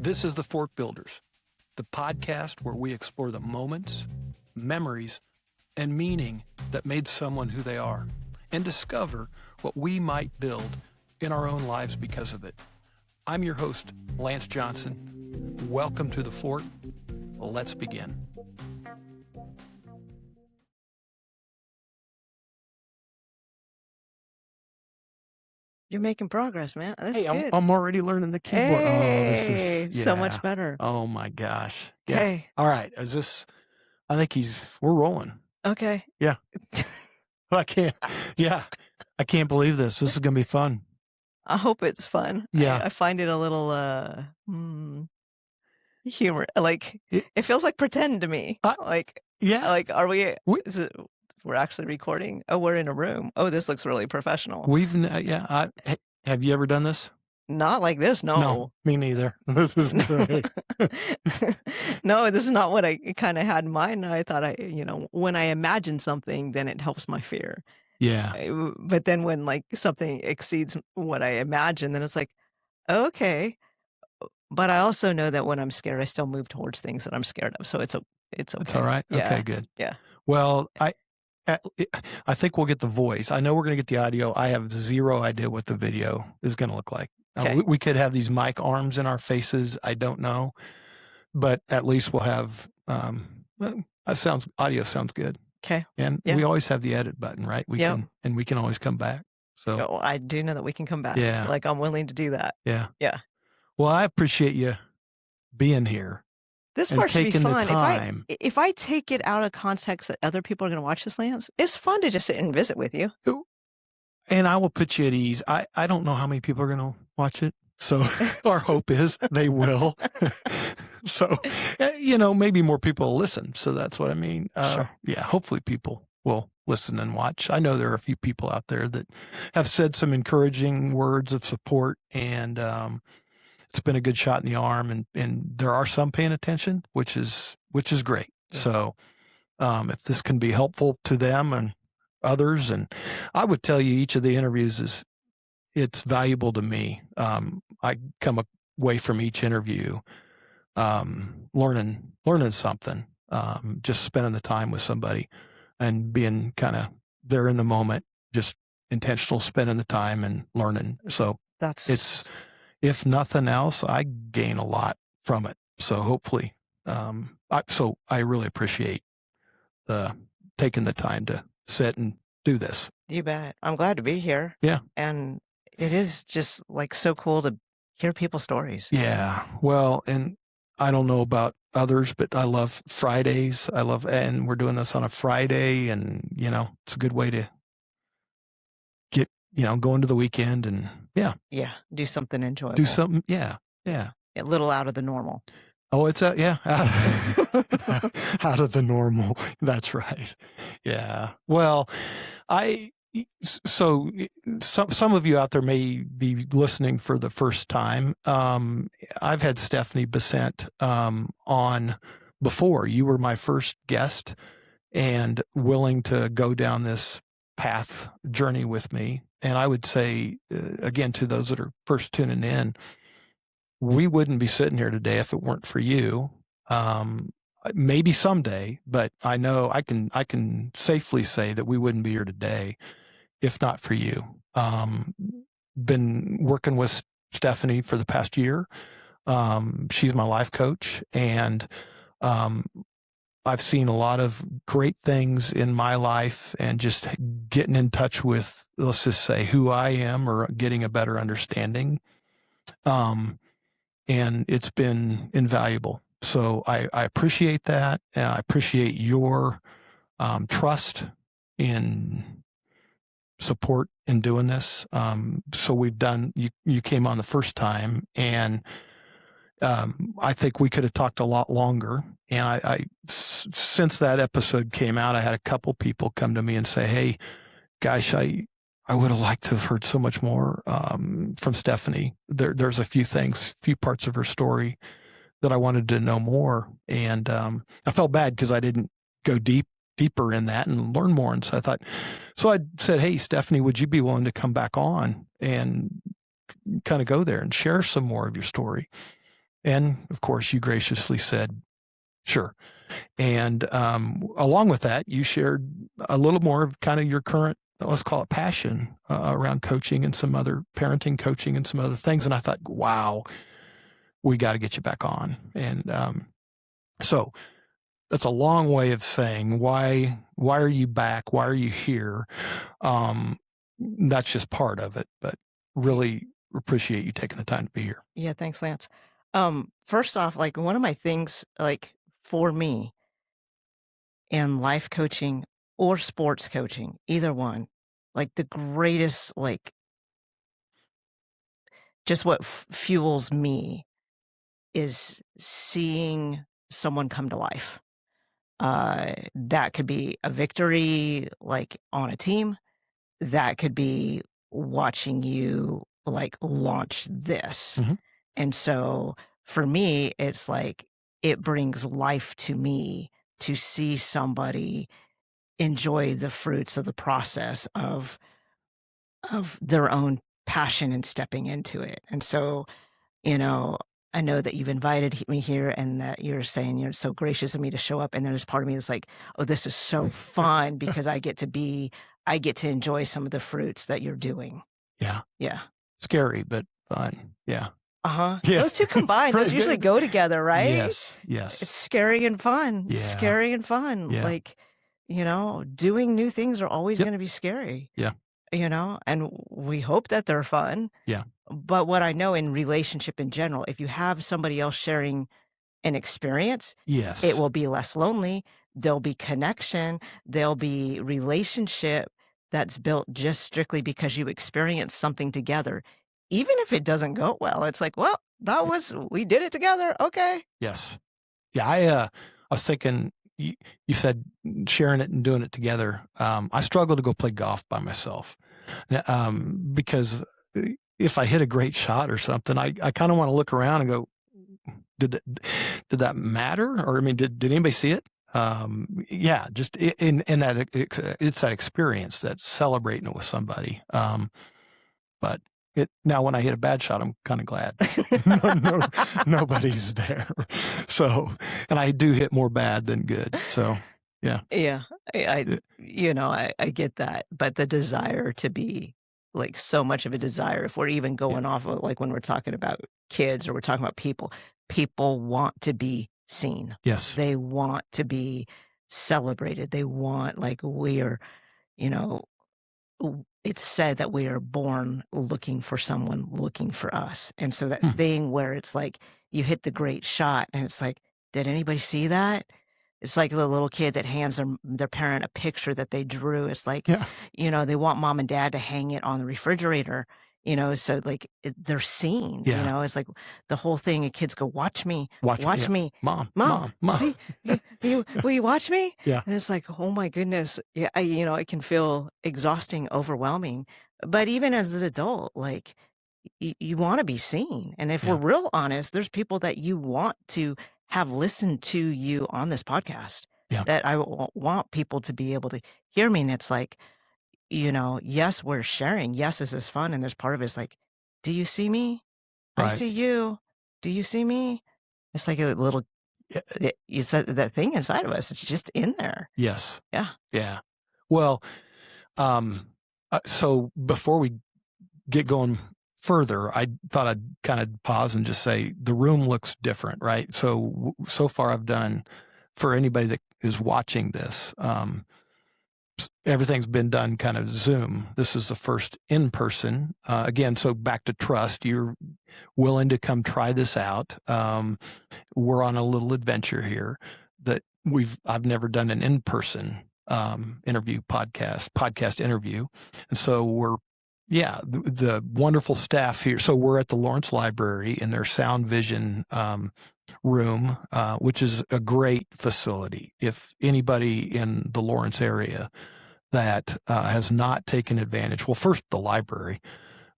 This is The Fort Builders, the podcast where we explore the moments, memories, and meaning that made someone who they are, and discover what we might build in our own lives because of it. I'm your host, Lance Johnson. Welcome to The Fort. Let's begin. You're making progress, man. That's Hey, good. I'm already learning the keyboard. Hey, This is so much better. Oh my gosh. Yeah. Okay. All right. I think we're rolling. Okay. Yeah. I can't believe this. This is going to be fun. I hope it's fun. Yeah. I find it a little humor. Like it feels like pretend to me. Yeah. Like we're actually recording? Oh, we're in a room. Oh, this looks really professional. Have you ever done this? Not like this, no. No, me neither. This is great. No, this is not what I kind of had in mind. I thought when I imagine something, then it helps my fear. Yeah. But then when like something exceeds what I imagine, then it's like, okay. But I also know that when I'm scared, I still move towards things that I'm scared of. So it's okay. It's all right. Yeah. Okay, good. Yeah. Well, I think we'll get the voice. I know we're going to get the audio. I have zero idea what the video is going to look like. Okay. We could have these mic arms in our faces. I don't know, but at least we'll have, audio sounds good. Okay. And we always have the edit button, right? We can always come back. So I do know that we can come back. Yeah. Like I'm willing to do that. Yeah. Yeah. Well, I appreciate you being here. This part should be fun. Time. If I take it out of context that other people are going to watch this, Lance, it's fun to just sit and visit with you. And I will put you at ease. I don't know how many people are going to watch it. So our hope is they will. So, maybe more people will listen. So that's what I mean. Sure. Yeah, hopefully people will listen and watch. I know there are a few people out there that have said some encouraging words of support, and it's been a good shot in the arm, and there are some paying attention, which is great. Yeah. So if this can be helpful to them and others, and I would tell you each of the interviews it's valuable to me. I come away from each interview learning something, just spending the time with somebody and being kind of there in the moment, just intentional spending the time and learning. So it's, if nothing else, I gain a lot from it. So hopefully, I really appreciate taking the time to sit and do this. You bet. I'm glad to be here. Yeah. And it is just like so cool to hear people's stories. Yeah. Well, and I don't know about others, but I love Fridays. And we're doing this on a Friday, and, it's a good way to get, go into the weekend and Yeah. Do something enjoyable. Do something. Yeah. Yeah. A little out of the normal. Oh, it's out of the normal. That's right. Yeah. Well, some of you out there may be listening for the first time. I've had Stephanie Bessent on before. You were my first guest and willing to go down this journey with me. And I would say, again, to those that are first tuning in, we wouldn't be sitting here today if it weren't for you. Maybe someday, but I know I can safely say that we wouldn't be here today if not for you. Been working with Stephanie for the past year. She's my life coach, and I've seen a lot of great things in my life, and just getting in touch with, let's just say, who I am, or getting a better understanding. And it's been invaluable. So I appreciate that. And I appreciate your trust in support in doing this. So you came on the first time, and I think we could have talked a lot longer. And since that episode came out, I had a couple people come to me and say, hey, gosh, I would have liked to have heard so much more from Stephanie. There's a few parts of her story that I wanted to know more. And I felt bad because I didn't go deeper in that and learn more. And so I said, hey, Stephanie, would you be willing to come back on and kind of go there and share some more of your story? And of course, you graciously said, sure. And along with that, you shared a little more of kind of your current, let's call it passion around coaching and some other parenting coaching and some other things. And I thought, wow, we got to get you back on. And so that's a long way of saying, why are you back? Why are you here? That's just part of it, but really appreciate you taking the time to be here. Yeah, thanks, Lance. First off, like one of my things, like for me in life coaching or sports coaching, either one, like the greatest, like just what fuels me is seeing someone come to life. That could be a victory, like on a team. That could be watching you like launch this. Mm-hmm. And so for me, it's like it brings life to me to see somebody enjoy the fruits of the process of their own passion and stepping into it. And so, you know, I know that you've invited me here and that you're saying you're so gracious of me to show up. And there's part of me that's like, oh, this is so fun because I get to enjoy some of the fruits that you're doing. Yeah. Yeah. Scary, but fun. Yeah. Uh-huh. Yeah. Those two combined, those usually go together, right? Yes. Yes. It's scary and fun. Yeah. Scary and fun. Yeah. Like, doing new things are always going to be scary. Yeah. And we hope that they're fun. Yeah. But what I know in relationship in general, if you have somebody else sharing an experience, Yes, it will be less lonely. There'll be connection. There'll be relationship that's built just strictly because you experienced something together. Even if it doesn't go well, it's like, well, we did it together. Okay. Yes. Yeah. I was thinking, you said sharing it and doing it together. I struggle to go play golf by myself because if I hit a great shot or something, I kind of want to look around and go, did that matter? Or, I mean, did anybody see it? Yeah, just in that, it's that experience, that celebrating it with somebody. But now when I hit a bad shot, I'm kind of glad nobody's there. So, and I do hit more bad than good. So, yeah. Yeah. I get that. But the desire to be like so much of a desire, if we're even going off of like when we're talking about kids or we're talking about people want to be seen. Yes. They want to be celebrated. They want, like, it's said that we are born looking for someone looking for us. And so that thing where it's like you hit the great shot and it's like, did anybody see that? It's like the little kid that hands their parent a picture that they drew. It's like, they want mom and dad to hang it on the refrigerator, so like they're seen, it's like the whole thing. And kids go, watch me, watch me, mom, see, will you watch me? Yeah. And it's like, oh my goodness. Yeah. It can feel exhausting, overwhelming, but even as an adult, like you want to be seen. And if we're real honest, there's people that you want to have listened to you on this podcast that I want people to be able to hear me. And it's like, yes, we're sharing. Yes, this is fun. And there's part of it is like, do you see me? Right. I see you. Do you see me? It's like a little, you said that thing inside of us. It's just in there. Yes. Yeah. Yeah. Well, so before we get going further, I thought I'd kind of pause and just say the room looks different, right? So far I've done, for anybody that is watching this, everything's been done kind of Zoom. This is the first in person. Again, so back to trust. You're willing to come try this out. We're on a little adventure here that I've never done an in-person podcast interview. And so the wonderful staff here. So we're at the Lawrence Library in their sound vision room, which is a great facility. If anybody in the Lawrence area that has not taken advantage, well, first the library,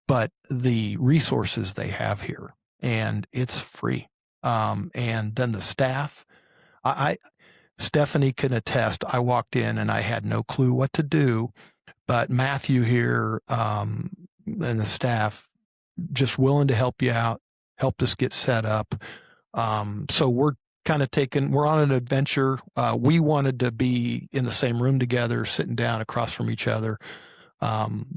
but the resources they have here, and it's free. And then the staff, Stephanie can attest, I walked in and I had no clue what to do, but Matthew here and the staff just willing to help you out, helped us get set up. So we're kind of we're on an adventure. We wanted to be in the same room together, sitting down across from each other.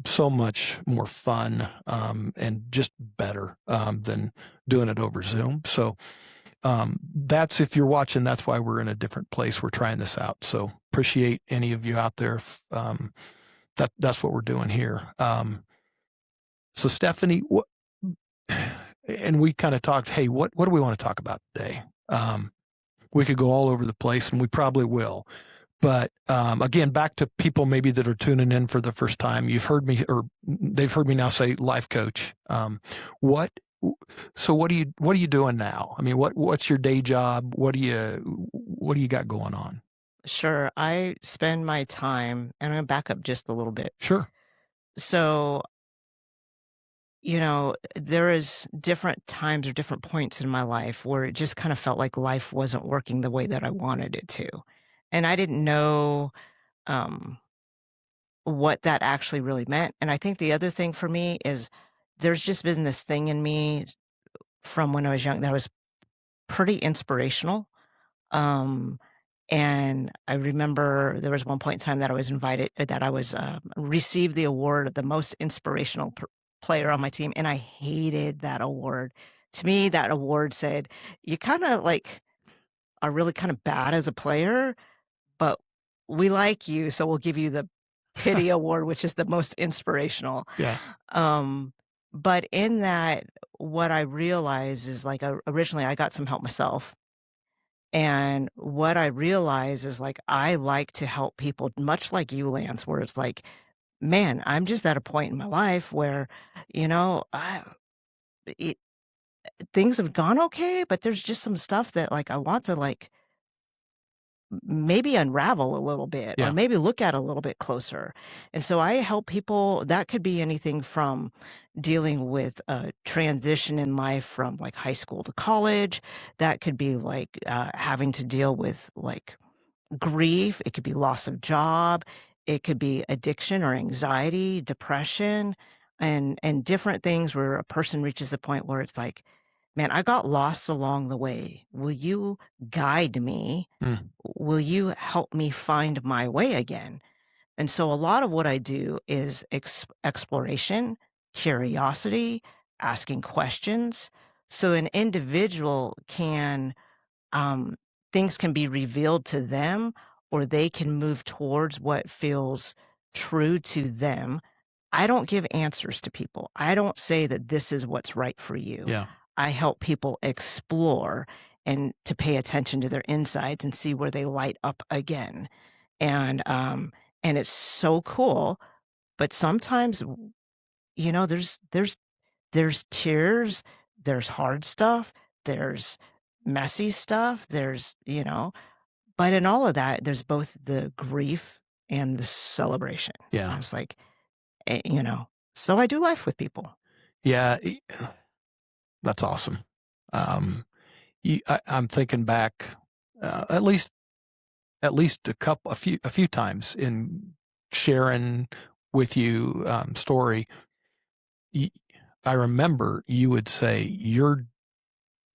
So much more fun and just better than doing it over Zoom. So that's, if you're watching, that's why we're in a different place. We're trying this out. So appreciate any of you out there. That's what we're doing here. So Stephanie, and we kind of talked, hey, what do we want to talk about today? We could go all over the place, and we probably will. But again, back to people maybe that are tuning in for the first time. You've heard me, or they've heard me now say life coach. So what are you doing now? I mean, what's your day job? What do you got going on? Sure. I spend my time, and I'm going to back up just a little bit. Sure. So, there is different times or different points in my life where it just kind of felt like life wasn't working the way that I wanted it to. And I didn't know what that actually really meant. And I think the other thing for me is there's just been this thing in me from when I was young that was pretty inspirational. And I remember there was one point in time that I was received the award of the most inspirational player on my team, and I hated that award. To me, that award said, you kind of are really kind of bad as a player, but we like you, so we'll give you the pity award, which is the most inspirational. Yeah. But in that, what I realized is originally I got some help myself. And what I realize is I like to help people, much like you, Lance, where it's man, I'm just at a point in my life where, things have gone okay, but there's just some stuff that I want to maybe unravel a little bit, Yeah. or maybe look at a little bit closer. And so I help people. That could be anything from dealing with a transition in life from high school to college. That could be having to deal with grief. It could be loss of job. It could be addiction or anxiety, depression, and different things where a person reaches the point where it's man, I got lost along the way. Will you guide me? Will you help me find my way again? And so a lot of what I do is exploration, curiosity, asking questions. So an individual things can be revealed to them, or they can move towards what feels true to them. I don't give answers to people. I don't say that this is what's right for you. Yeah. I help people explore and to pay attention to their insides and see where they light up again. And it's so cool. But sometimes, there's tears, there's hard stuff, there's messy stuff, but in all of that, there's both the grief and the celebration. Yeah. I was so I do life with people. Yeah. That's awesome. I'm thinking back, at least a few times in sharing with you story. I remember you would say you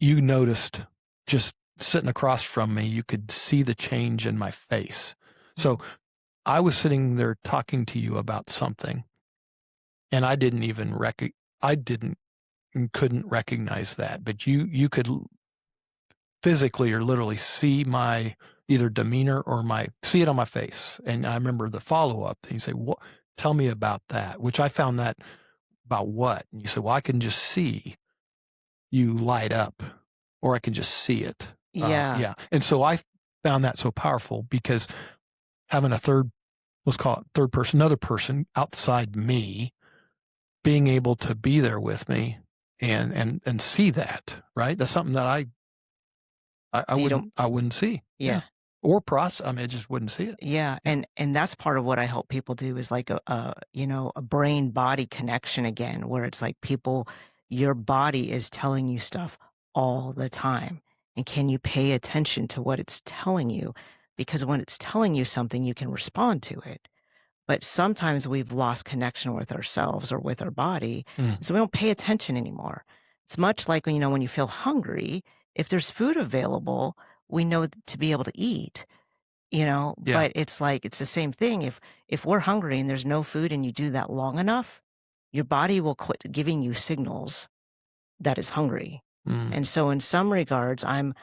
noticed just sitting across from me, you could see the change in my face. So I was sitting there talking to you about something, and I didn't even couldn't recognize that, but you could physically or literally see my either demeanor or see it on my face. And I remember the follow-up, and you say, "What? Tell me about that." Which I found that about what? And you said, "Well, I can just see you light up, or I can just see it." Yeah. And so I found that so powerful, because having let's call it third person, another person outside me, being able to be there with me and see that, right? That's something that I wouldn't see. Yeah. Or process. I just wouldn't see it. Yeah. And that's part of what I help people do is a brain body connection again, where it's your body is telling you stuff all the time. And can you pay attention to what it's telling you? Because when it's telling you something, you can respond to it. But sometimes we've lost connection with ourselves or with our body. So we don't pay attention anymore. It's much like when you feel hungry, if there's food available, we know to be able to eat, Yeah. but it's like it's the same thing. If we're hungry and there's no food and you do that long enough, your body will quit giving you signals that it's hungry. Mm. And so in some regards, I'm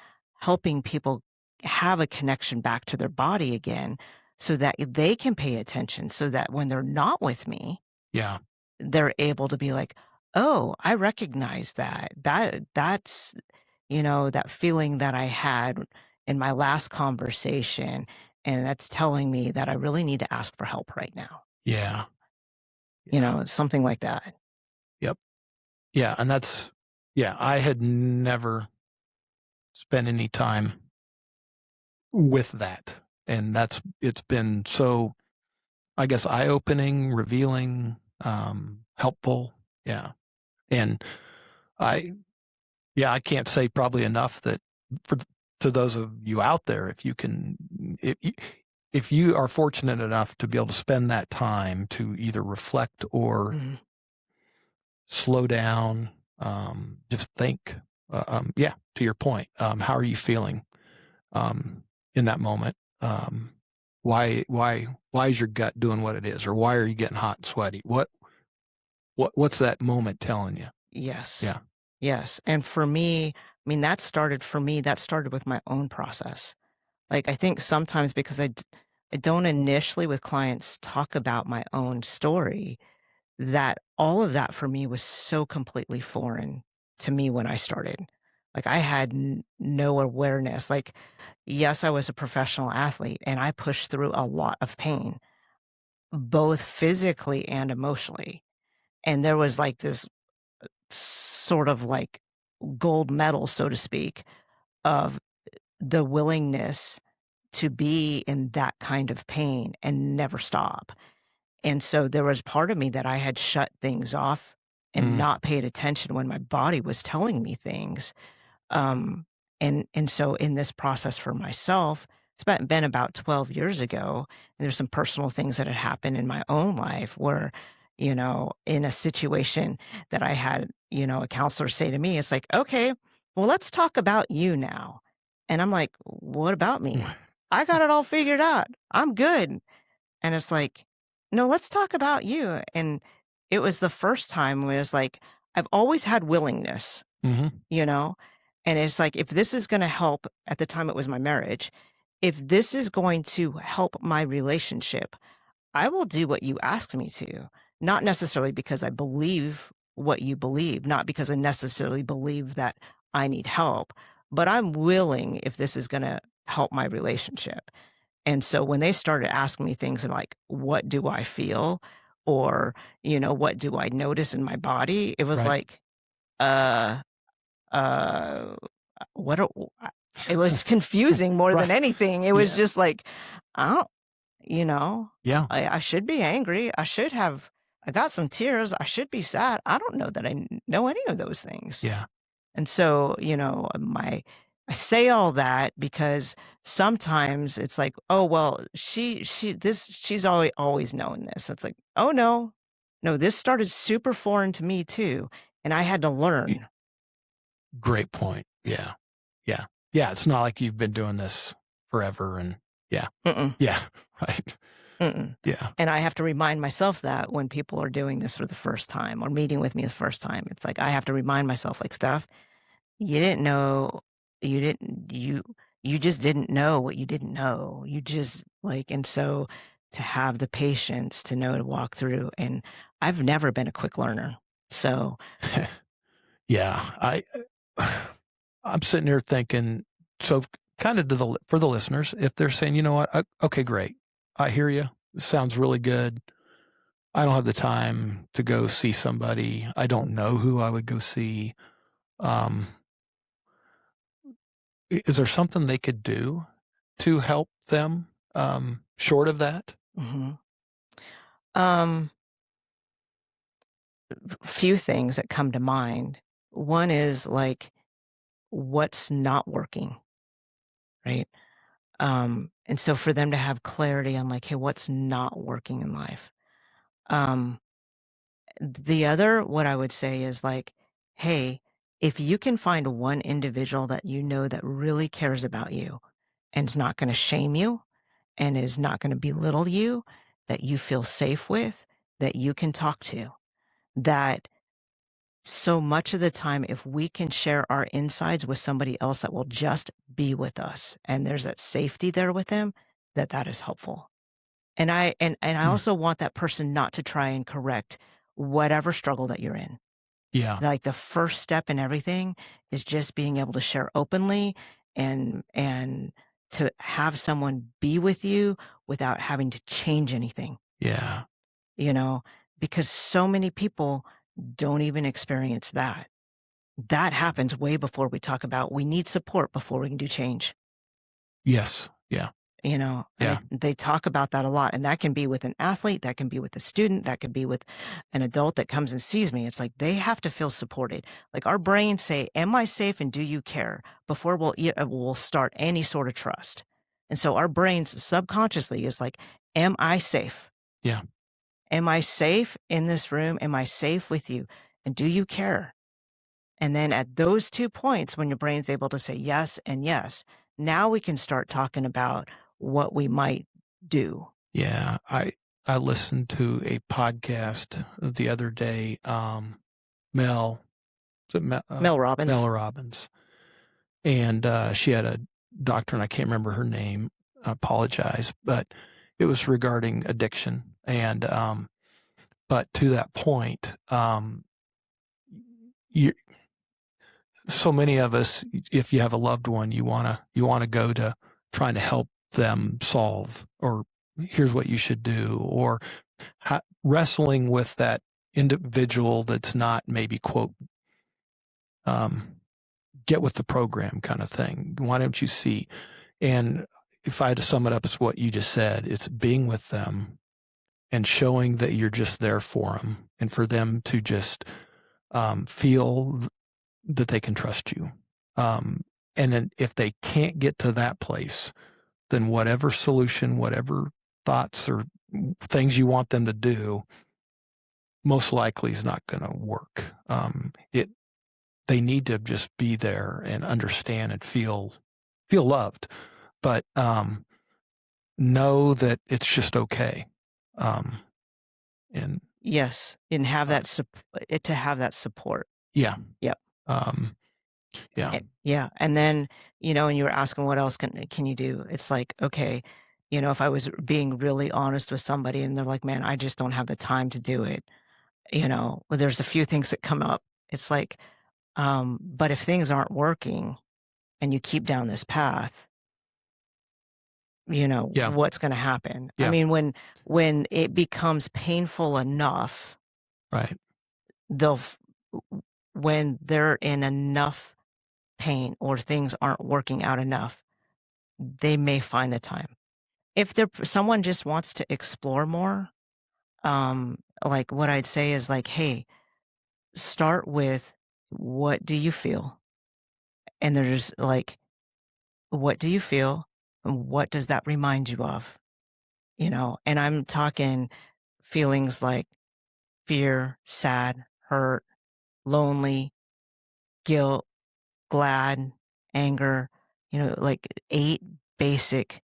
helping people have a connection back to their body again so that they can pay attention so that when they're not with me, Yeah. they're able to be like, "Oh, I recognize that. That's, that feeling that I had in my last conversation, and that's telling me that I really need to ask for help right now." Yeah. Yeah. Something like that. Yep. Yeah. And yeah, I had never spent any time with that. And it's been so, I guess, eye opening, revealing, helpful. Yeah. And I, yeah, I can't say probably enough that for to those of you out there, if you are fortunate enough to be able to spend that time to either reflect or Mhm. slow down, just think, yeah, to your point, how are you feeling, in that moment? Why is your gut doing what it is, or why are you getting hot and sweaty? What's that moment telling you? Yes. Yeah. Yes, and for me, I mean, that started with my own process. Like, I think sometimes because I don't initially with clients talk about my own story, that all of that for me was so completely foreign to me when I started. Like, I had no awareness. Like, yes, I was a professional athlete and I pushed through a lot of pain, both physically and emotionally. And there was like this sort of like gold medal, so to speak, of the willingness to be in that kind of pain and never stop. And so there was part of me that I had shut things off and Mm, not paid attention when my body was telling me things. And so in this process for myself, been about 12 years ago, and there's some personal things that had happened in my own life where, in a situation that I had, a counselor say to me, it's like, okay, well, let's talk about you now. And I'm like, what about me? I got it all figured out. I'm good. And it's like, no, let's talk about you. And it was the first time when it's like, I've always had willingness, hmm you know? And it's like, if this is going to help, at the time it was my marriage, if this is going to help my relationship, I will do what you ask me to. Not necessarily because I believe what you believe, not because I necessarily believe that I need help, but I'm willing if this is going to help my relationship. And so when they started asking me things like, what do I feel? Or, what do I notice in my body? It was Right. like, uh, uh, what a it was confusing more Right. than anything. It was Yeah. just like, I don't, you know, Yeah. I should be angry. I got some tears. I should be sad. I don't know that know any of those things. Yeah. And so, I say all that because sometimes it's like, oh well, she's always known this. It's like, oh no, no, this started super foreign to me too, and I had to Y- learn. Great point. Yeah. Yeah. Yeah. It's not like you've been doing this forever. And yeah. Mm-mm, Yeah. Right. mm-mm. Yeah. And I have to remind myself that when people are doing this for the first time or meeting with me the first time, it's like I have to remind myself, like, Steph, you didn't know, you didn't, you just didn't know what you didn't know. You just like, and so to have the patience to know to walk through, and I've never been a quick learner. So, Yeah. I'm sitting here thinking, so kind of for the listeners, if they're saying, you know what, okay, great. I hear you. This sounds really good. I don't have the time to go see somebody. I don't know who I would go see. Um, is there something they could do to help them, short of that? mhm. um, few things that come to mind. One is like, what's not working, right? And so for them to have clarity on like, hey, what's not working in life? Um, the other, what I would say is like, hey, If you can find one individual that you know that really cares about you and is not going to shame you and is not going to belittle you, that you feel safe with, that you can talk to, that so much of the time, if we can share our insides with somebody else that will just be with us and there's that safety there with them, that is helpful. And I Mm. also want that person not to try and correct whatever struggle that you're in. Yeah. Like the first step in everything is just being able to share openly and to have someone be with you without having to change anything, Yeah. you know, because so many people don't even experience that. That happens way before we talk about we need support before we can do change. Yes. Yeah. And Yeah. they talk about that a lot. And that can be with an athlete, that can be with a student, that could be with an adult that comes and sees me. It's like they have to feel supported. Like our brains say, am I safe and do you care? Before we'll start any sort of trust. And so our brains subconsciously is like, am I safe? Yeah. Am I safe in this room? Am I safe with you? And do you care? And then at those 2 points, when your brain's able to say yes and yes, now we can start talking about what we might do. Yeah. I listened to a podcast the other day. Mel, is it Mel Robbins. Mel Robbins, and she had a doctor, and I can't remember her name. I apologize, but it was regarding addiction, and but to that point, you so many of us, if you have a loved one, you wanna go to trying to help them solve, or here's what you should do, or wrestling with that individual that's not maybe quote get with the program kind of thing. Why don't you see? And if I had to sum it up, it's what you just said. It's being with them and showing that you're just there for them, and for them to just feel that they can trust you. And then if they can't get to that place, then whatever solution, whatever thoughts or things you want them to do, most likely is not going to work. They need to just be there and understand and feel loved, but know that it's just okay. And Yes, and have that to have that support. yeah, Yep. yeah, Yeah, and then and you were asking what else can you do? It's like, okay, if I was being really honest with somebody and they're like, man, I just don't have the time to do it. Well, there's a few things that come up. It's like, but if things aren't working and you keep down this path, yeah, what's going to happen? I yeah, mean, when it becomes painful enough, right, they'll when they're in enough pain or things aren't working out enough, they may find the time. If someone just wants to explore more, like what I'd say is like, hey, start with what do you feel? And there's like, what do you feel? And what does that remind you of? And I'm talking feelings like fear, sad, hurt, lonely, guilt, glad, anger, like 8 basic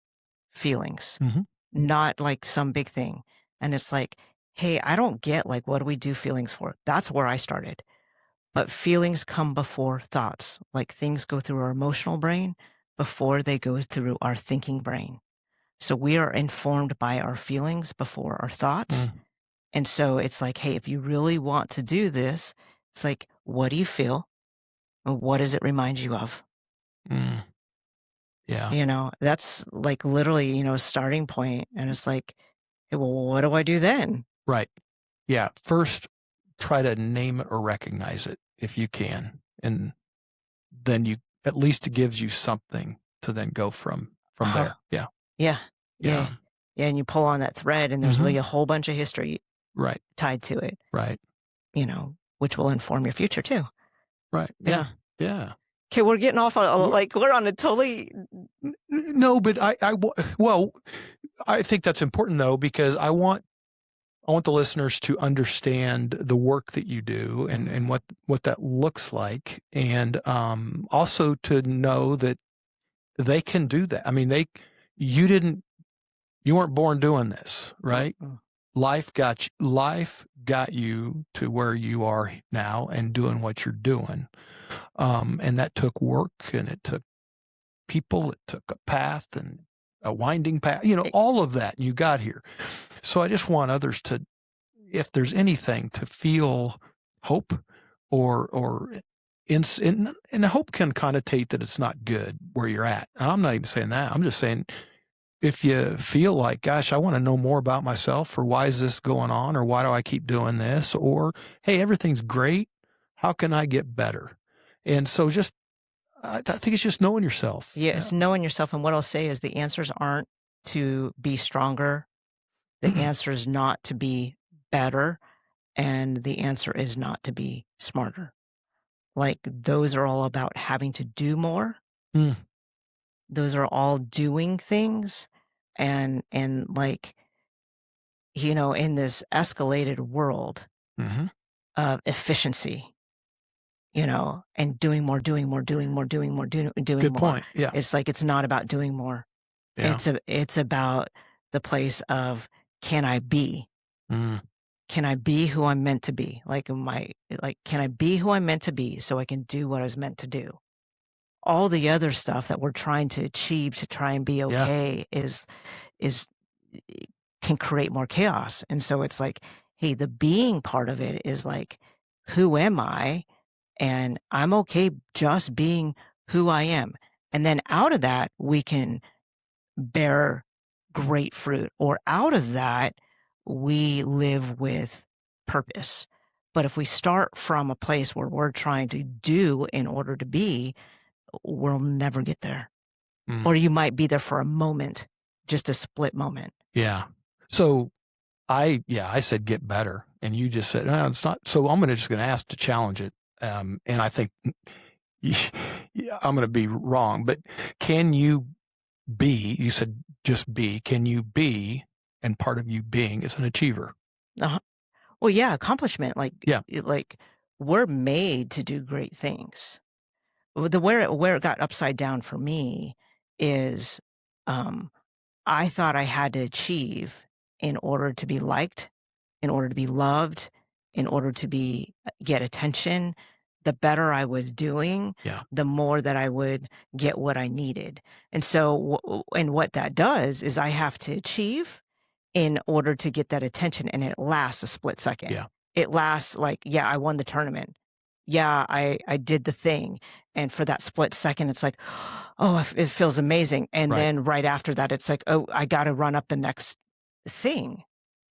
feelings, mm-hmm. not like some big thing. And it's like, hey, I don't get like, what do we do feelings for? That's where I started. But feelings come before thoughts. Like things go through our emotional brain before they go through our thinking brain. So we are informed by our feelings before our thoughts. And so it's like, hey, if you really want to do this, it's like, what do you feel? And what does it remind you of? Yeah. That's like literally, a starting point. And it's like, hey, well, what do I do then? Right. Yeah. First, try to name it or recognize it if you can. And then at least it gives you something to then go from there. Yeah. Yeah. Yeah. Yeah. And you pull on that thread and there's Mhm. really a whole bunch of history Right. tied to it, Right. which will inform your future too. Right. Yeah. Yeah. Okay. We're getting off on we're on a totally. No, but well, I think that's important though, because I want I want the listeners to understand the work that you do and what that looks like. And also to know that they can do that. I mean, you weren't born doing this, right? Mm-mm. Life got you to where you are now and doing what you're doing. And that took work, and it took people, it took a path and a winding path, all of that. And you got here. So I just want others to, if there's anything, to feel hope or and hope can connotate that it's not good where you're at. I'm not even saying that. I'm just saying, if you feel like, gosh, I want to know more about myself, or why is this going on, or why do I keep doing this, or, hey, everything's great, how can I get better? And so I think it's just knowing yourself. Yeah, it's knowing yourself. And what I'll say is the answers aren't to be stronger. The answer is not to be better. And the answer is not to be smarter. Like, those are all about having to do more. Mm. Those are all doing things. And like, in this escalated world Mm-hmm. of efficiency, and doing more, doing Good more. point. Yeah. It's like, it's not about doing more. Yeah. It's about the place of, can I be? Mm. Can I be who I'm meant to be? Can I be who I'm meant to be so I can do what I was meant to do? All the other stuff that we're trying to achieve to try and be okay is can create more chaos. And so it's like, hey, the being part of it is like, who am I? And I'm okay just being who I am. And then out of that, we can bear great fruit, or out of that, we live with purpose. But if we start from a place where we're trying to do in order to be, we'll never get there. Mm. Or you might be there for a moment, just a split moment. Yeah. So I said get better, and you just said, no, it's not. So I'm just going to ask to challenge it. And I think I'm going to be wrong, but can you be, you said just be, can you be, and part of you being is an achiever? Uh-huh. Well, yeah, accomplishment. Like we're made to do great things. Where it got upside down for me is, I thought I had to achieve in order to be liked, in order to be loved, in order to get attention. The better I was doing, the more that I would get what I needed. And so, and what that does is I have to achieve in order to get that attention, and it lasts a split second. Yeah. It lasts like, I won the tournament. Yeah, I did the thing. And for that split second, it's like, oh, it feels amazing. And then right after that, it's like, oh, I got to run up the next thing.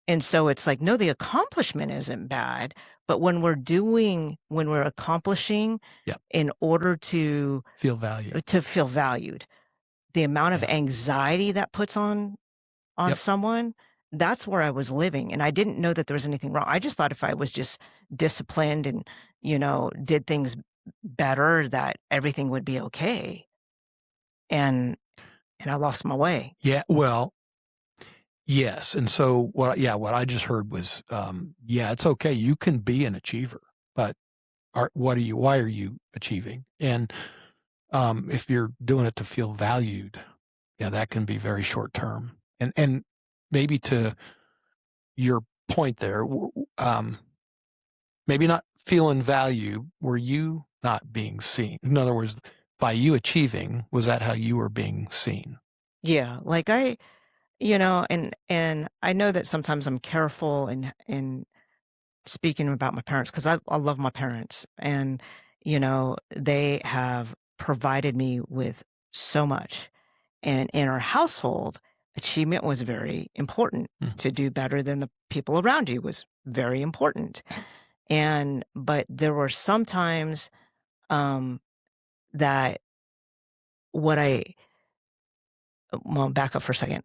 And so it's like, no, the accomplishment isn't bad, but when we're accomplishing in order to feel valued, the amount of anxiety that puts on someone, that's where I was living. And I didn't know that there was anything wrong. I just thought if I was just disciplined and, did things better, that everything would be okay. And I lost my way. Yeah. Well, yes. And so what I just heard was, it's okay. You can be an achiever, but why are you achieving? And, if you're doing it to feel valued, that can be very short term. And maybe to your point there, maybe not feeling value, were you not being seen? In other words, by you achieving, was that how you were being seen? Yeah. Like and I know that sometimes I'm careful in speaking about my parents, because I love my parents, and, they have provided me with so much. And in our household, achievement was very important. To do better than the people around you was very important. But there were some times that back up for a second.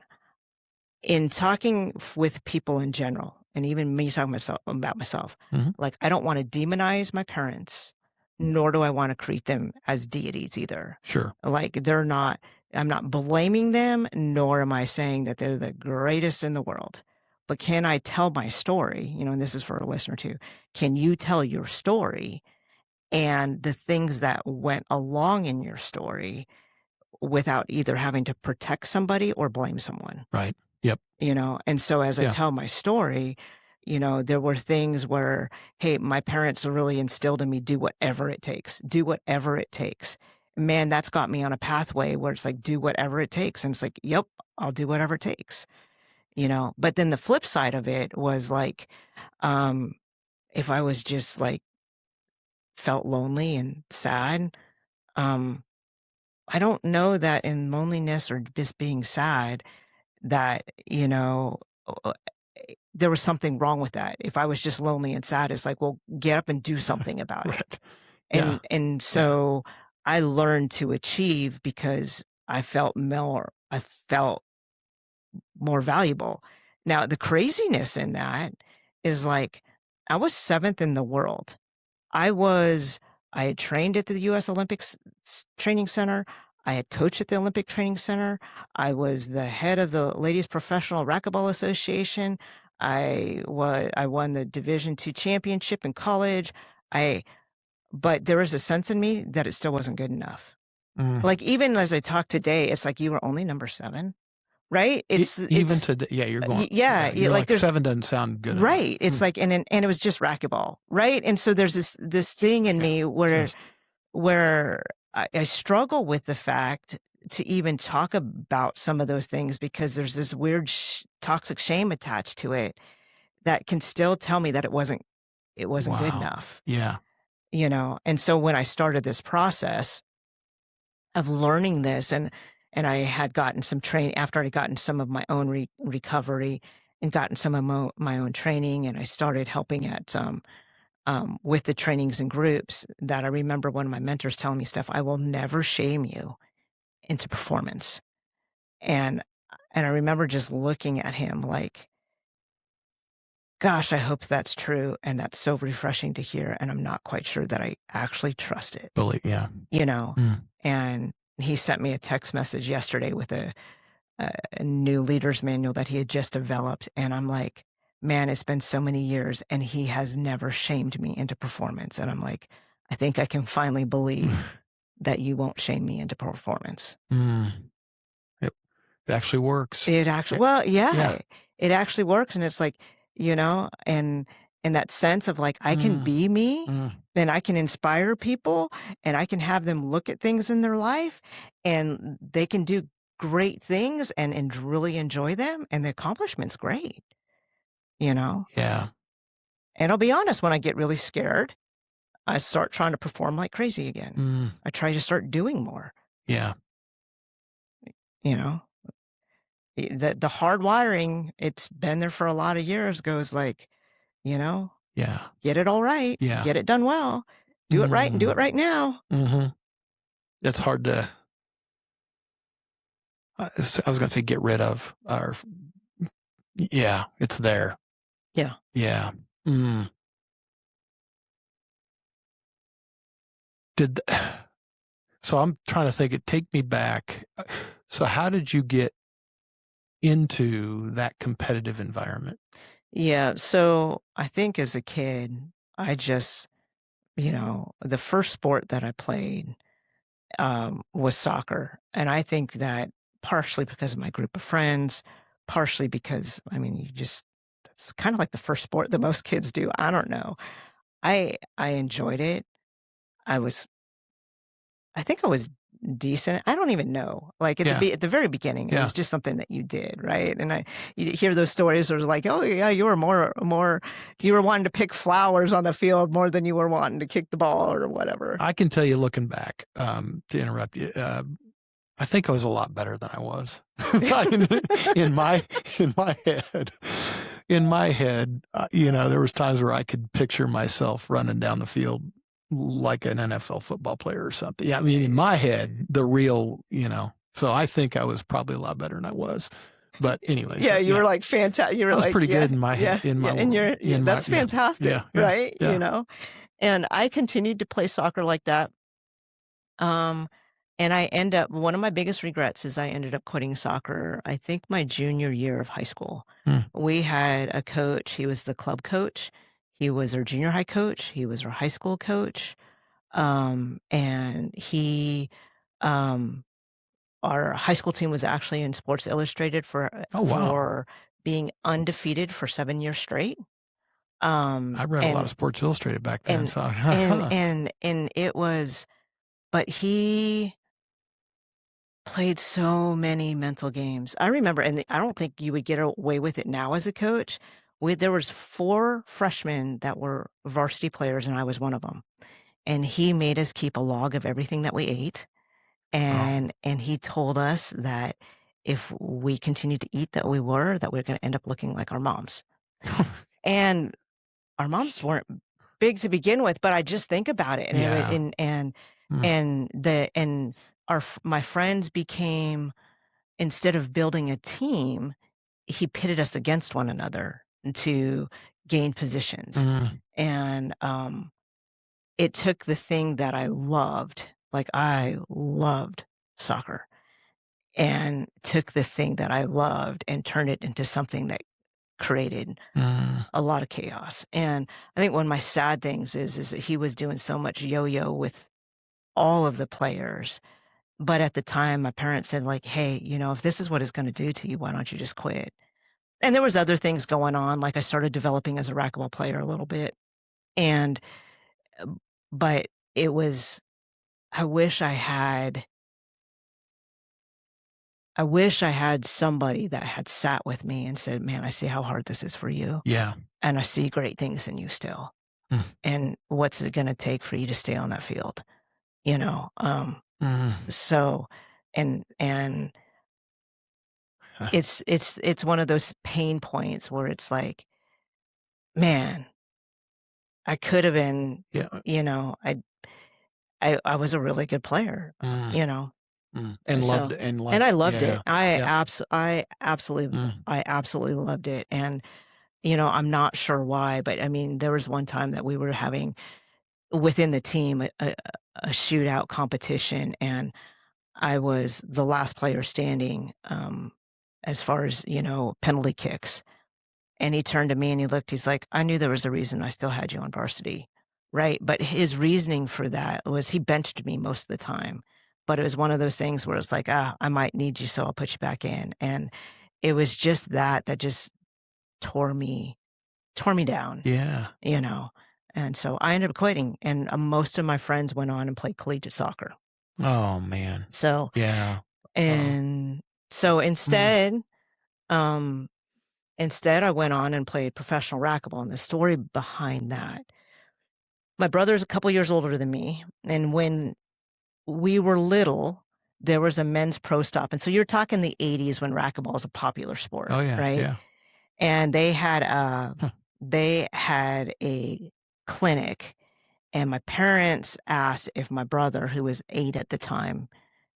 In talking with people in general, and even me talking about myself, like, I don't want to demonize my parents, nor do I want to treat them as deities either. Sure. Like, I'm not blaming them, nor am I saying that they're the greatest in the world. but can I tell my story? And this is for a listener too. Can you tell your story and the things that went along in your story without either having to protect somebody or blame someone? Right. Yep. And so as I Yeah. tell my story, there were things where, hey, my parents really instilled in me, do whatever it takes, do whatever it takes. Man, that's got me on a pathway where it's like, do whatever it takes. And it's like, yep, I'll do whatever it takes, but then the flip side of it was like, if I was just like, felt lonely and sad, I don't know that in loneliness or just being sad that, uh, there was something wrong with that. If I was just lonely and sad, it's like, well, get up and do something about it. Right. Yeah. And so I learned to achieve because I felt more valuable. Now, the craziness in that is like, I was 7th in the world. I had trained at the U.S. Olympics Training Center. I had coached at the Olympic Training Center. I was the head of the Ladies Professional Racquetball Association. I won the Division II championship in college. But there was a sense in me that it still wasn't good enough. Like, even as I talk today, it's like, you were only number 7, right? Even today. Yeah, you're going. You're like 7 doesn't sound good. Right. It's like, and it was just racquetball, right? And so there's this thing in me where I struggle with the fact to even talk about some of those things because there's this weird toxic shame attached to it that can still tell me that it wasn't good enough. Yeah. And so when I started this process of learning this and I had gotten some training after I'd gotten some of my own recovery and gotten some of my own training, and I started helping at with the trainings and groups, that I remember one of my mentors telling me, Steph, I will never shame you into performance. And I remember just looking at him like, gosh, I hope that's true. And that's so refreshing to hear. And I'm not quite sure that I actually trust it. Yeah. And he sent me a text message yesterday with a new leader's manual that he had just developed. And I'm like, man, it's been so many years and he has never shamed me into performance. And I'm like, I think I can finally believe that you won't shame me into performance. It actually works. It actually, it actually works. And it's like, and that sense of like, I can be me and I can inspire people and I can have them look at things in their life and they can do great things and really enjoy them. And the accomplishment's great, Yeah. And I'll be honest, when I get really scared, I start trying to perform like crazy again. I try to start doing more. Yeah. The hard wiring, it's been there for a lot of years, goes like, Yeah. Get it all right. Yeah. Get it done well. Do it right and do it right now. It's hard to, I was going to say get rid of, or yeah, it's there. Yeah. Yeah. So I'm trying to think, take me back. So how did you get into that competitive environment? Yeah. So I think as a kid, I just, the first sport that I played was soccer. And I think that partially because of my group of friends, partially because, that's kind of like the first sport that most kids do. I don't know. I enjoyed it. I think I was decent. I don't even know. Like at the very beginning, it was just something that you did, right? And you hear those stories where it's like, oh yeah, you were you were wanting to pick flowers on the field more than you were wanting to kick the ball or whatever. I can tell you, looking back, to interrupt you, I think I was a lot better than I was in my head. In my head, there was times where I could picture myself running down the field like an NFL football player or something. Yeah, in my head, the real, so I think I was probably a lot better than I was. But anyways. Yeah, you were like fantastic. You were like pretty good in my head. That's fantastic, right? Yeah. And I continued to play soccer like that. And one of my biggest regrets is I ended up quitting soccer, I think my junior year of high school. Mm. We had a coach, he was the club coach, he was our junior high coach, he was our high school coach, and um, our high school team was actually in Sports Illustrated Oh, wow. for being undefeated for 7 years straight. I read a lot of And Sports Illustrated back then, and so and it was, but he played so many mental games. I remember, and I don't think you would get away with it now as a coach. There was 4 freshmen that were varsity players, and I was one of them. And he made us keep a log of everything that we ate, oh. and he told us that if we continued to eat that we were gonna end up looking like our moms. And our moms weren't big to begin with, but I just think about it, and it wa Yeah. Mm. and my friends became, instead of building a team, he pitted us against one another to gain positions. Mm. And it took the thing that I loved, like I loved soccer, and took the thing that I loved and turned it into something that created Mm. a lot of chaos. And I think one of my sad things is that he was doing so much yo-yo with all of the players. But at the time, my parents said, like, hey, if this is what it's going to do to you, why don't you just quit? And there was other things going on. Like I started developing as a racquetball player a little bit. And, but it was, I wish I had, I wish I had somebody that had sat with me and said, man, I see how hard this is for you. Yeah. And I see great things in you still. Mm. And what's it going to take for you to stay on that field? You know? Mm. So, and it's one of those pain points where it's like, man, I could have been, Yeah. I was a really good player, Mm. And loved so, it and and loved I loved yeah. it. I Yeah. abs Mm. I absolutely loved it. And, I'm not sure why, but I mean, there was one time that we were having within the team a shootout competition, and I was the last player standing, as far as, penalty kicks. And he turned to me and he's like, I knew there was a reason I still had you on varsity. Right. But his reasoning for that was he benched me most of the time. But it was one of those things where it's like, I might need you, so I'll put you back in. And it was just that just tore me down, Yeah. And so I ended up quitting. And most of my friends went on and played collegiate soccer. Oh, man. So, Yeah. and so Mm. instead, I went on and played professional racquetball. And the story behind that, my brother's a couple years older than me. And when we were little, there was a men's pro stop. And so you're talking the 80s when racquetball is a popular sport, Oh, yeah. right? Yeah. And Huh. they had a clinic, and my parents asked if my brother, who was 8 at the time,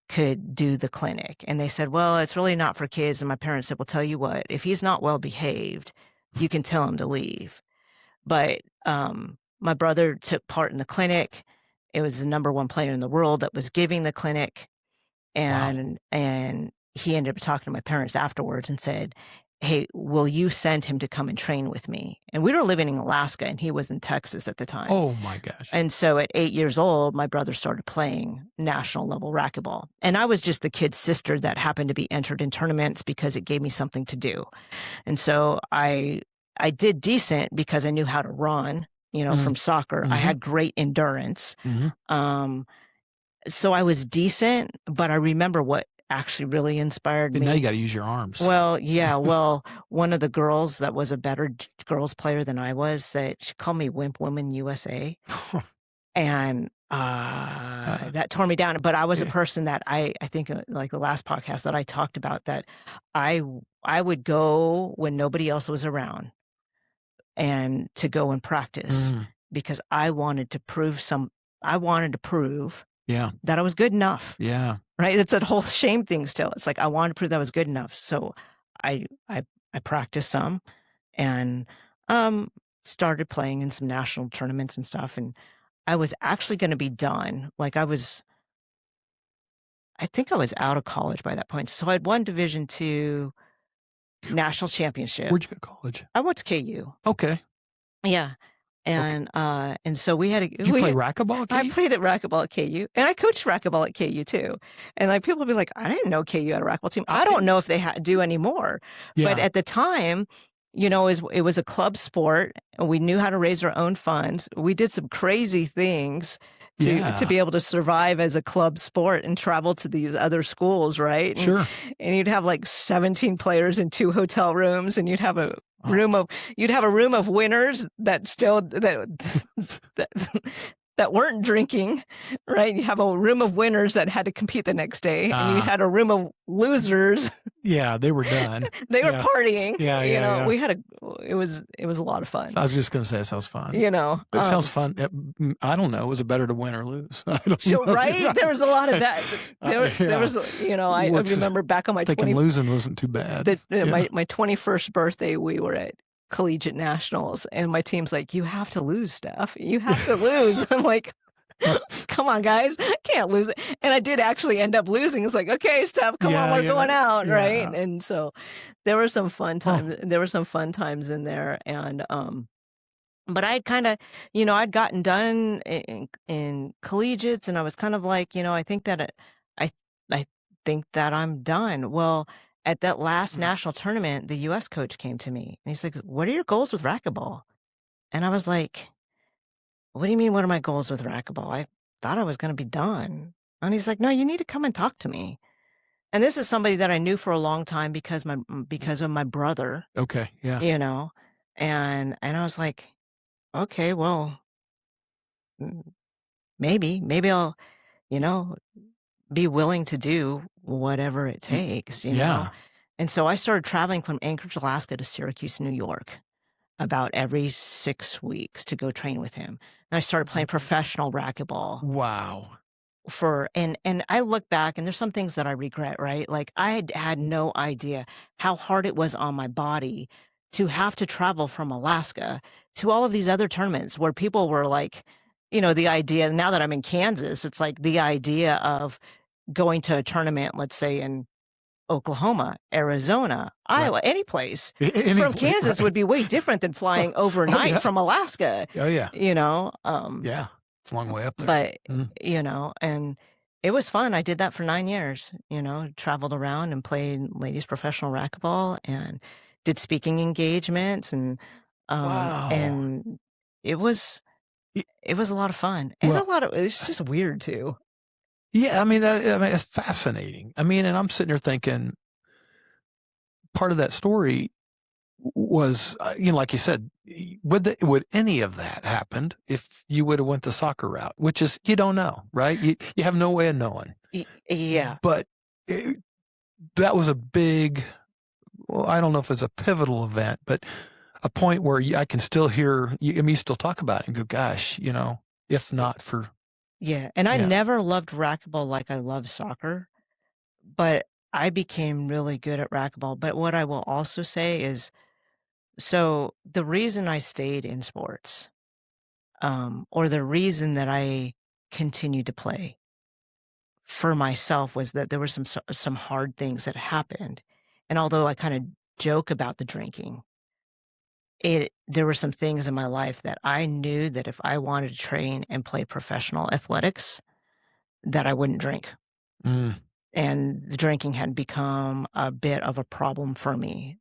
could do the clinic. And they said, well, it's really not for kids. And my parents said, well, tell you what, if he's not well behaved, you can tell him to leave. But my brother took part in the clinic. It was the number 1 player in the world that was giving the clinic. Wow. And he ended up talking to my parents afterwards and said, hey, will you send him to come and train with me? And we were living in Alaska, and he was in Texas at the time. Oh, my gosh. And so at 8 years old, my brother started playing national level racquetball. And I was just the kid's sister that happened to be entered in tournaments because it gave me something to do. And so I did decent because I knew how to run, from soccer. I had great endurance. So I was decent, but I remember what actually really inspired And now you me. gotta use your arms. Well, yeah, well, one of the girls that was a better girls player than I was said, she called me Wimp Woman USA. And that tore me down. But I was a Yeah. person that I think, like the last podcast that I talked about, that I would go when nobody else was around and to go and practice because I wanted to prove Yeah. that I was good enough. Yeah. Right? It's that whole shame thing still. It's like I wanted to prove that I was good enough. So I practiced some and started playing in some national tournaments and stuff. And I was actually going to be done. Like I think I was out of college by that point. So I had won Division II national championship. Where'd you go to college? I went to KU. Okay. Yeah. Okay. And so we had Did you play racquetball at I KU? played at racquetball at KU, and I coached racquetball at KU too. And like people would be like, I didn't know KU had a racquetball team. I don't know if they do anymore. Yeah. But at the time, you know, it was a club sport, and we knew how to raise our own funds. We did some crazy things to be able to survive as a club sport and travel to these other schools, right? Sure. And you'd have like 17 players in 2 hotel rooms, and you'd have a room of winners that still that weren't drinking, right? You have a room of winners that had to compete the next day, and you had a room of losers. Yeah, they were done. They were partying. Yeah, you know, we had it was a lot of fun. I was just going to say it sounds fun. You know, it sounds fun. I don't know. Was it better to win or lose? I don't know. Right? There was a lot of that. There was, you know, I remember back on my losing wasn't too bad. My 21st birthday, we were at collegiate nationals, and my team's like, you have to lose, Steph. You have to lose. I'm like, come on, guys, I can't lose it. And I did actually end up losing. It's like, okay, Steph, come on, we're going out, right? And so there were some fun times. There were some fun times in there, and but I kind of, you know, I'd gotten done in collegiates, and I was kind of like, you know, I think that I think that I'm done. Well, at that last national tournament, the U.S. coach came to me, and he's like, what are your goals with racquetball? And I was like, what do you mean, what are my goals with racquetball? I thought I was going to be done. And he's like, no, you need to come and talk to me. And this is somebody that I knew for a long time because of my brother. Okay, yeah. You know, and I was like, okay, well, maybe I'll, you know, be willing to do whatever it takes, you know? And so I started traveling from Anchorage, Alaska to Syracuse, New York, about every 6 weeks to go train with him. And I started playing professional racquetball. Wow. And I look back, and there's some things that I regret, right? Like I had no idea how hard it was on my body to have to travel from Alaska to all of these other tournaments where people were like, you know, the idea, now that I'm in Kansas, it's like the idea of going to a tournament, let's say in Oklahoma, Arizona, Iowa, any place from Kansas would be way different than flying overnight from Alaska. Oh, yeah. You know? Yeah. It's a long way up there. But, you know, and it was fun. I did that for 9 years, you know, traveled around and played ladies professional racquetball and did speaking engagements, and wow. And it was a lot of fun, and it's just weird too. Yeah, I mean, it's fascinating. I mean, and I'm sitting there thinking, part of that story was, you know, like you said, would any of that happened if you would have went the soccer route? Which is, you don't know, right? You have no way of knowing. Yeah. But that was a big, well, I don't know if it's a pivotal event, but a point where I can still hear you. I mean, you still talk about it and go, gosh, you know, if not for. Yeah. And I never loved racquetball like I love soccer, but I became really good at racquetball. But what I will also say is, so the reason I stayed in sports, or the reason that I continued to play for myself, was that there were some hard things that happened. And although I kind of joke about the drinking, there were some things in my life that I knew that if I wanted to train and play professional athletics, that I wouldn't drink. And the drinking had become a bit of a problem for me.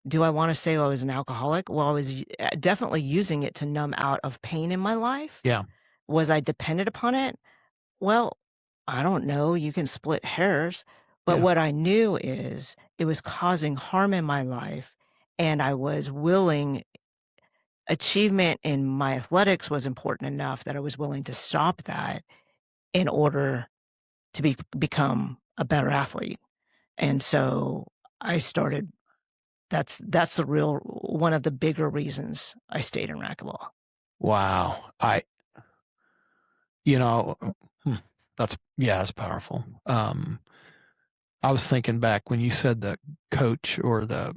Do I want to say I was an alcoholic? Well, I was definitely using it to numb out of pain in my life. Yeah. Was I dependent upon it? Well, I don't know. You can split hairs. But what I knew is it was causing harm in my life. And I was willing, achievement in my athletics was important enough that I was willing to stop that in order to become a better athlete. And so I started, that's the real, one of the bigger reasons I stayed in racquetball. Wow. You know, that's powerful. I was thinking back when you said the coach or the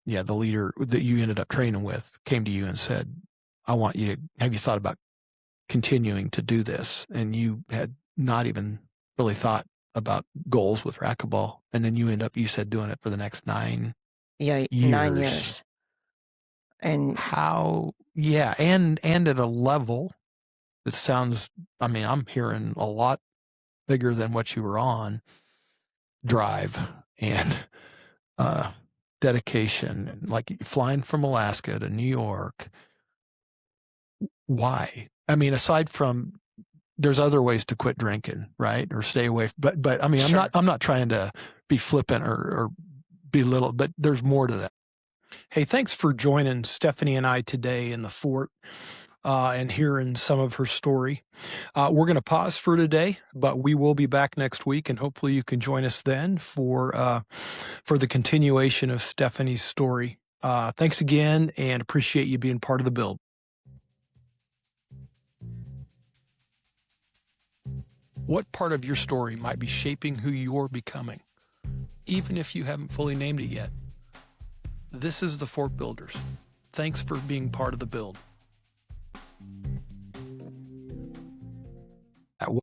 leader that you ended up training with came to you and said, have you thought about continuing to do this? And you had not even really thought about goals with racquetball, and then you said doing it for the next 9 Yeah, 9 years. years. And And at a level that sounds, I mean, I'm hearing a lot bigger than what you were on. Drive and dedication, like flying from Alaska to New York. Why? I mean, aside from, there's other ways to quit drinking, right? Or stay away. But I mean, Sure. I'm not trying to be flippant or belittle, but there's more to that. Hey, thanks for joining Stephanie and I today in the fort and hearing some of her story. We're going to pause for today, but we will be back next week, and hopefully you can join us then for the continuation of Stephanie's story. Thanks again, and appreciate you being part of the build. What part of your story might be shaping who you're becoming, even if you haven't fully named it yet? This is the Fort Builders. Thanks for being part of the build.